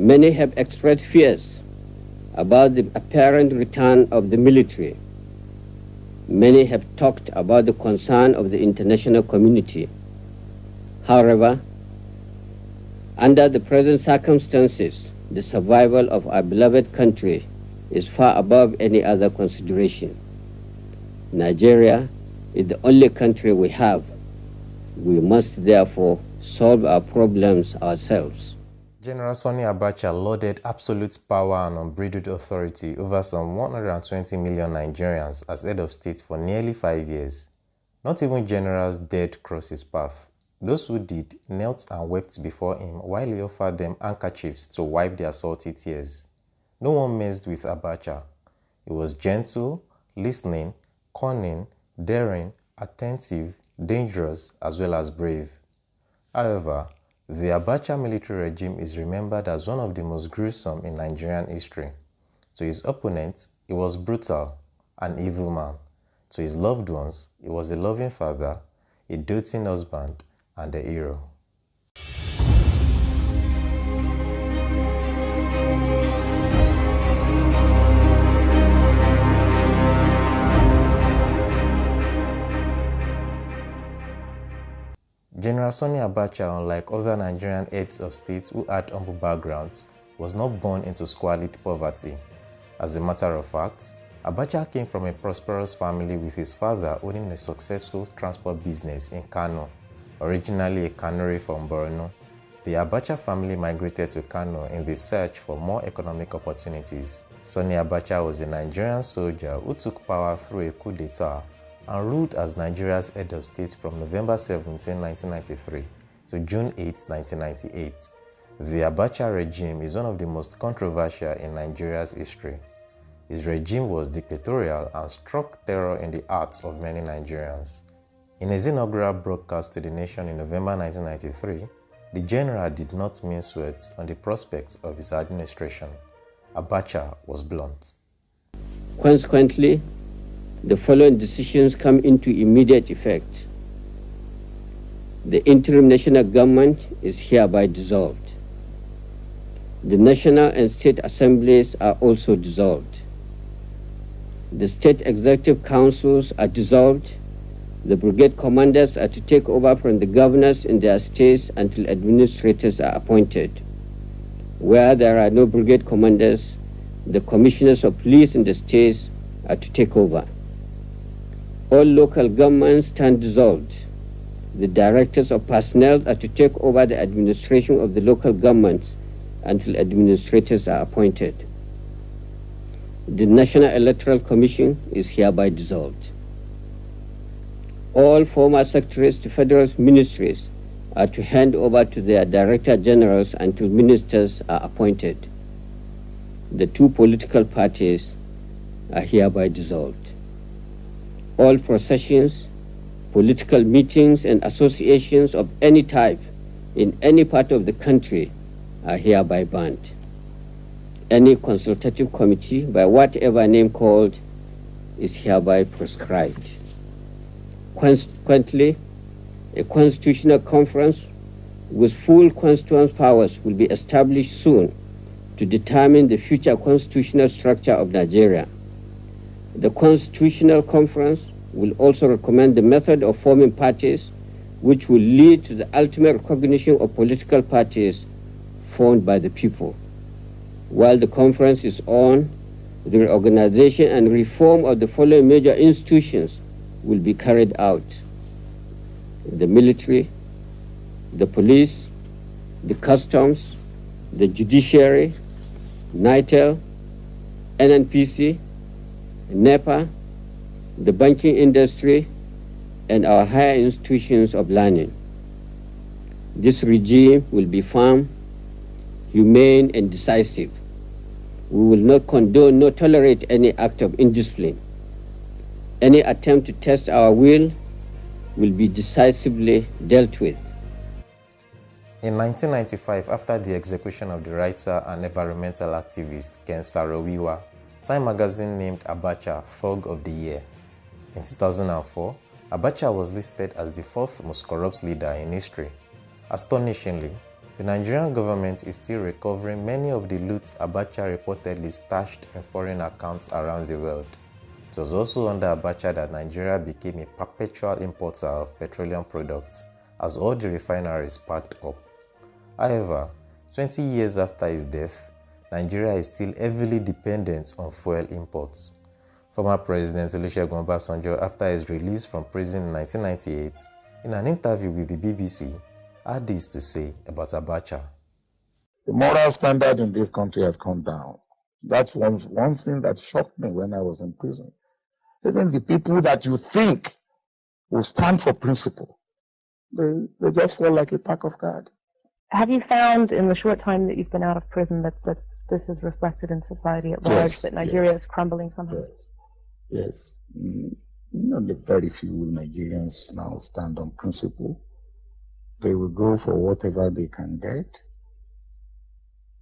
Many have expressed fears about the apparent return of the military. Many have talked about the concern of the international community. However, under the present circumstances, the survival of our beloved country is far above any other consideration. Nigeria is the only country we have. We must therefore solve our problems ourselves. General Sani Abacha lauded absolute power and unbridled authority over some 120 million Nigerians as head of state for nearly 5 years. Not even generals dared cross his path. Those who did knelt and wept before him while he offered them handkerchiefs to wipe their salty tears. No one messed with Abacha. He was gentle, listening, cunning, daring, attentive, dangerous, as well as brave. However, the Abacha military regime is remembered as one of the most gruesome in Nigerian history. To his opponents, he was brutal, an evil man. To his loved ones, he was a loving father, a doting husband, and a hero. General Sani Abacha, unlike other Nigerian heads of state who had humble backgrounds, was not born into squalid poverty. As a matter of fact, Abacha came from a prosperous family with his father owning a successful transport business in Kano. Originally a Kanuri from Borno, the Abacha family migrated to Kano in the search for more economic opportunities. Sani Abacha was a Nigerian soldier who took power through a coup d'etat and ruled as Nigeria's head of state from November 17, 1993 to June 8, 1998. The Abacha regime is one of the most controversial in Nigeria's history. His regime was dictatorial and struck terror in the hearts of many Nigerians. In his inaugural broadcast to the nation in November 1993, the general did not mince words on the prospects of his administration. Abacha was blunt. Consequently, the following decisions come into immediate effect. The interim national government is hereby dissolved. The national and state assemblies are also dissolved. The state executive councils are dissolved. The brigade commanders are to take over from the governors in their states until administrators are appointed. Where there are no brigade commanders, the commissioners of police in the states are to take over. All local governments stand dissolved. The directors of personnel are to take over the administration of the local governments until administrators are appointed. The National Electoral Commission is hereby dissolved. All former secretaries to federal ministries are to hand over to their director generals until ministers are appointed. The two political parties are hereby dissolved. All processions, political meetings, and associations of any type in any part of the country are hereby banned. Any consultative committee, by whatever name called, is hereby proscribed. Consequently, a constitutional conference with full constituent powers will be established soon to determine the future constitutional structure of Nigeria. The Constitutional Conference will also recommend the method of forming parties, which will lead to the ultimate recognition of political parties formed by the people. While the conference is on, the reorganization and reform of the following major institutions will be carried out: the military, the police, the customs, the judiciary, NITEL, NNPC, NEPA, the banking industry, and our higher institutions of learning. This regime will be firm, humane, and decisive. We will not condone nor tolerate any act of indiscipline. Any attempt to test our will be decisively dealt with. In 1995, after the execution of the writer and environmental activist Ken Saro-Wiwa, Time magazine named Abacha Thug of the Year. In 2004, Abacha was listed as the fourth most corrupt leader in history. Astonishingly, The Nigerian government is still recovering many of the loot Abacha reportedly stashed in foreign accounts around the world. It was also under Abacha that Nigeria became a perpetual importer of petroleum products as all the refineries packed up. However, 20 years after his death, Nigeria is still heavily dependent on fuel imports. Former President Olusegun Obasanjo, after his release from prison in 1998, in an interview with the BBC, had this to say about Abacha. The moral standard in this country has come down. That's one thing that shocked me when I was in prison. Even the people that you think will stand for principle, they just fall like a pack of cards. Have you found in the short time that you've been out of prison that this is reflected in society at large, Yes, that Nigeria is crumbling somehow? Yes. The very few Nigerians now stand on principle. They will go for whatever they can get,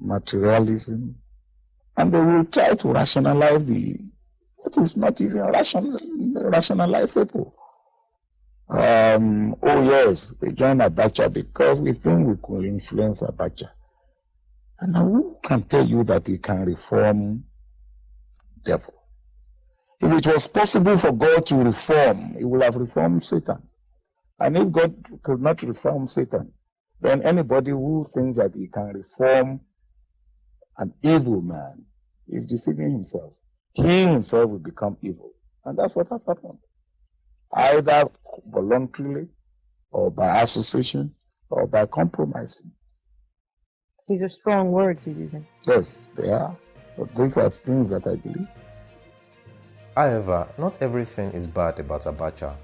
materialism, and they will try to rationalize what is not even rationalizable. Oh yes, we join Abacha because we think we could influence Abacha. And now who can tell you that he can reform devil? If it was possible for God to reform, he would have reformed Satan. And if God could not reform Satan, then anybody who thinks that he can reform an evil man is deceiving himself. He himself will become evil. And that's what has happened. Either voluntarily, or by association, or by compromising. These are strong words you're using. Yes, they are. But these are things that I believe. However, not everything is bad about Abacha.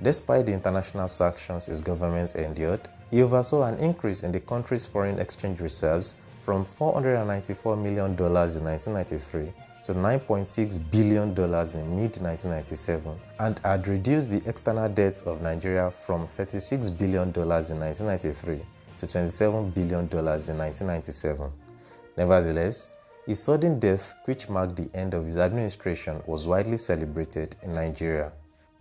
Despite the international sanctions his government endured, he oversaw an increase in the country's foreign exchange reserves from $494 million in 1993 to $9.6 billion in mid-1997 and had reduced the external debt of Nigeria from $36 billion in 1993 to $27 billion in 1997. Nevertheless, his sudden death, which marked the end of his administration, was widely celebrated in Nigeria.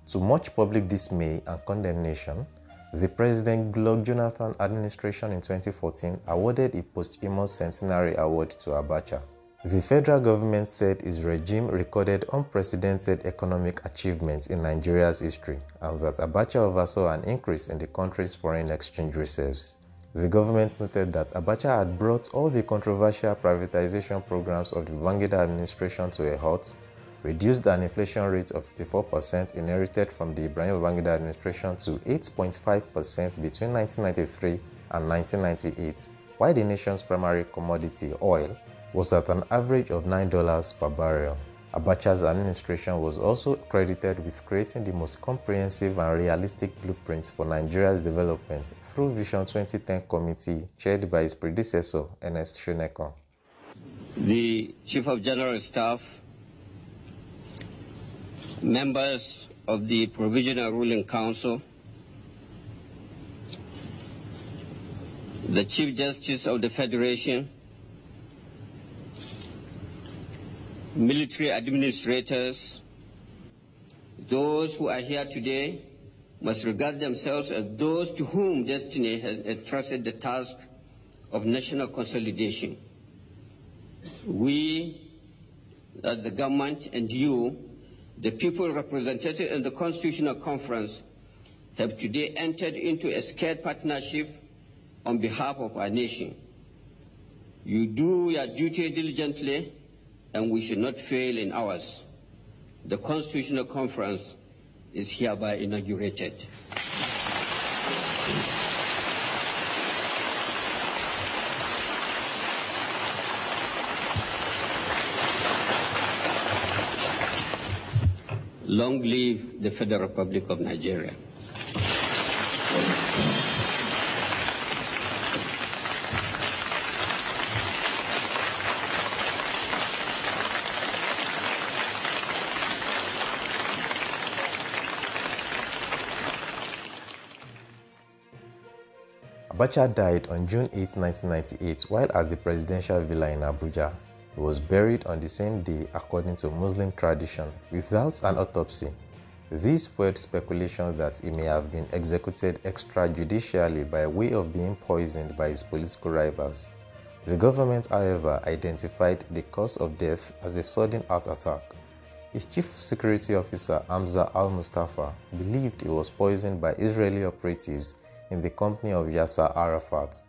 To much public dismay and condemnation, the President Goodluck Jonathan administration in 2014 awarded a posthumous centenary award to Abacha. The federal government said his regime recorded unprecedented economic achievements in Nigeria's history and that Abacha oversaw an increase in the country's foreign exchange reserves. The government noted that Abacha had brought all the controversial privatization programs of the Babangida administration to a halt, reduced an inflation rate of 54% inherited from the Ibrahim Babangida administration to 8.5% between 1993 and 1998, while the nation's primary commodity, oil, was at an average of $9 per barrel. Abacha's administration was also credited with creating the most comprehensive and realistic blueprint for Nigeria's development through Vision 2010 Committee chaired by his predecessor, Ernest Shonekan. The Chief of General Staff, members of the Provisional Ruling Council, the Chief Justice of the Federation, military administrators, those who are here today must regard themselves as those to whom destiny has entrusted the task of national consolidation. We, as the government, and you, the people represented in the Constitutional Conference, have today entered into a scared partnership on behalf of our nation. You do your duty diligently, and we should not fail in ours. The Constitutional Conference is hereby inaugurated. Long live the Federal Republic of Nigeria. Abacha died on June 8, 1998 while at the presidential villa in Abuja. He was buried on the same day according to Muslim tradition without an autopsy. This fueled speculation that he may have been executed extrajudicially by way of being poisoned by his political rivals. The government, however, identified the cause of death as a sudden heart attack. His chief security officer, Hamza al-Mustafa, believed he was poisoned by Israeli operatives in the company of Yasser Arafat.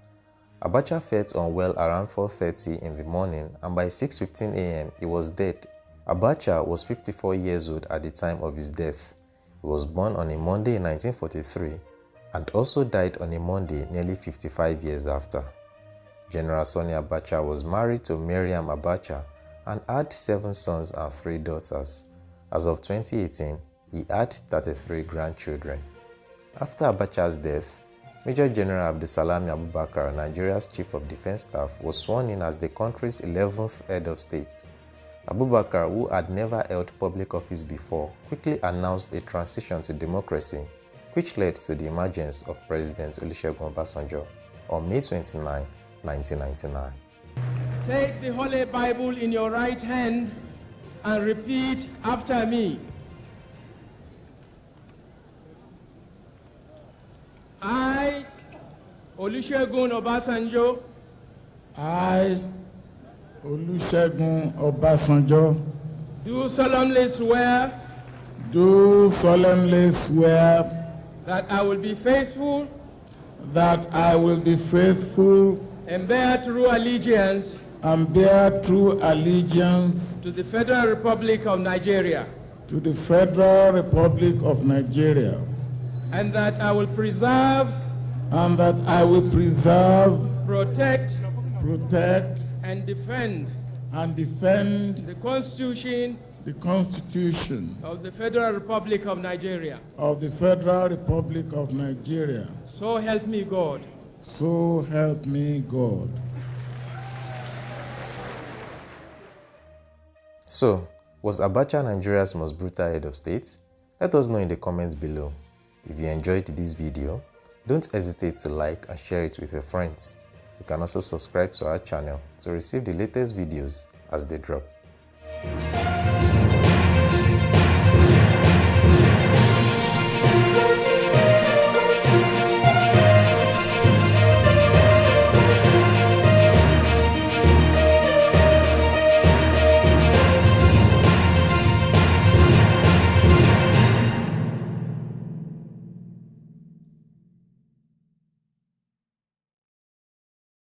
Abacha felt unwell around 4:30 in the morning, and by 6:15 a.m. he was dead. Abacha was 54 years old at the time of his death. He was born on a Monday in 1943 and also died on a Monday nearly 55 years after. General Sani Abacha was married to Miriam Abacha and had 7 sons and 3 daughters. As of 2018, he had 33 grandchildren. After Abacha's death, Major General Abdulsalami Abubakar, Nigeria's Chief of Defense Staff, was sworn in as the country's 11th head of state. Abubakar, who had never held public office before, quickly announced a transition to democracy, which led to the emergence of President Olusegun Obasanjo on May 29, 1999. Take the Holy Bible in your right hand and repeat after me. I, Olusegun Obasanjo, I, Olusegun Obasanjo, do solemnly swear that I will be faithful and bear true allegiance to the Federal Republic of Nigeria, and that I will preserve, protect, and defend the Constitution of the Federal Republic of Nigeria. So help me God. So help me God. So, was Abacha Nigeria's most brutal head of state? Let us know in the comments below. If you enjoyed this video, don't hesitate to like and share it with your friends. You can also subscribe to our channel to receive the latest videos as they drop.